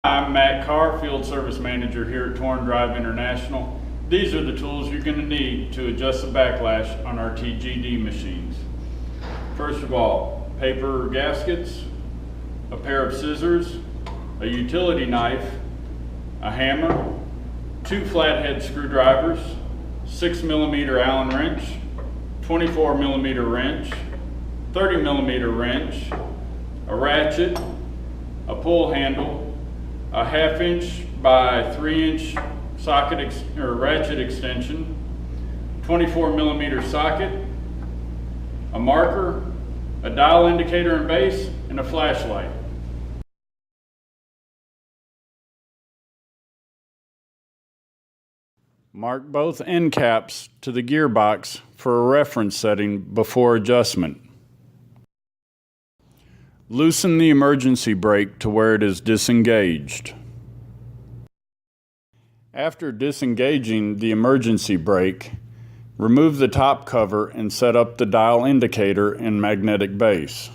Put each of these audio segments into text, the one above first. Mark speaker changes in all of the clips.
Speaker 1: I'm Matt Carr, Field Service Manager here at Torn Drive International. These are the tools you're going to need to adjust the backlash on our TGD machines. First of all, paper gaskets, a pair of scissors, a utility knife, a hammer, 2 flathead screwdrivers, 6mm Allen wrench, 24mm wrench, 30mm wrench, a ratchet, a pull handle, a 1/2 inch by 3 inch socket ratchet extension, 24mm socket, a marker, a dial indicator and base, and a flashlight. Mark both end caps to the gearbox for a reference setting before adjustment. Loosen the emergency brake to where it is disengaged. After disengaging the emergency brake, remove the top cover and set up the dial indicator and magnetic base.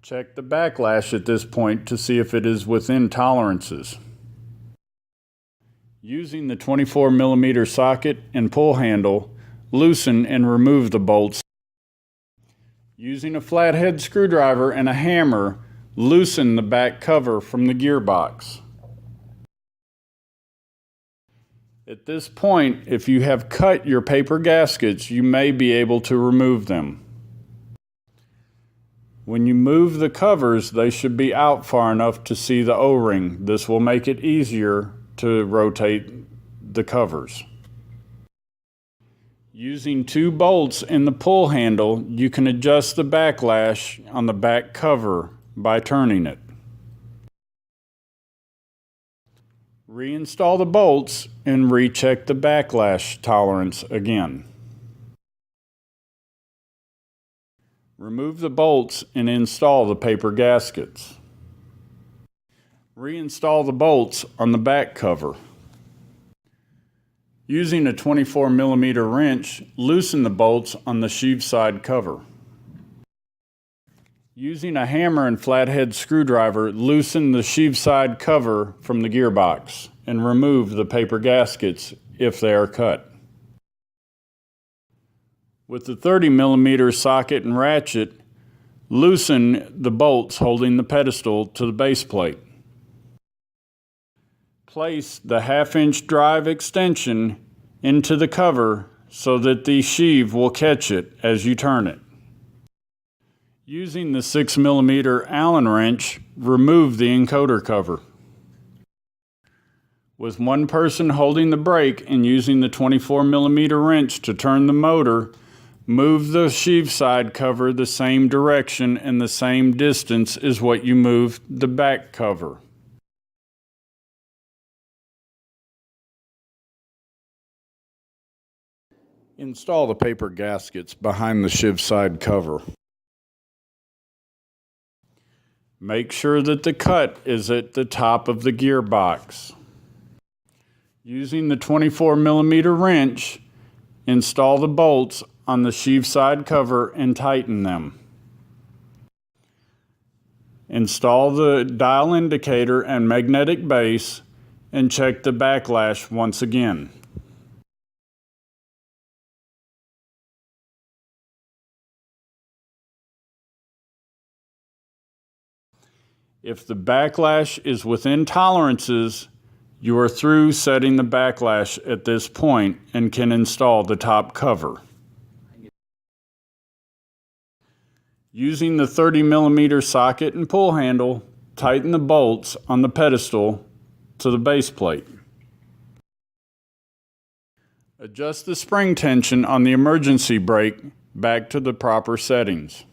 Speaker 1: Check the backlash at this point to see if it is within tolerances. Using the 24mm socket and pull handle, loosen and remove the bolts. Using a flathead screwdriver and a hammer, loosen the back cover from the gearbox. At this point, if you have cut your paper gaskets, you may be able to remove them. When you move the covers, they should be out far enough to see the O-ring. This will make it easier to rotate the covers. Using 2 bolts in the pull handle, you can adjust the backlash on the back cover by turning it. Reinstall the bolts and recheck the backlash tolerance again. Remove the bolts and install the paper gaskets. Reinstall the bolts on the back cover. Using a 24mm wrench, loosen the bolts on the sheave side cover. Using a hammer and flathead screwdriver, loosen the sheave side cover from the gearbox and remove the paper gaskets if they are cut. With the 30mm socket and ratchet, loosen the bolts holding the pedestal to the base plate. Place the 1/2 inch drive extension into the cover so that the sheave will catch it as you turn it. Using the 6mm Allen wrench, remove the encoder cover. With one person holding the brake and using the 24mm wrench to turn the motor, move the sheave side cover the same direction and the same distance as what you moved the back cover. Install the paper gaskets behind the sheave side cover. Make sure that the cut is at the top of the gearbox. Using the 24mm wrench, install the bolts on the sheave side cover and tighten them. Install the dial indicator and magnetic base and check the backlash once again. If the backlash is within tolerances, you are through setting the backlash at this point and can install the top cover. Using the 30mm socket and pull handle, tighten the bolts on the pedestal to the base plate. Adjust the spring tension on the emergency brake back to the proper settings.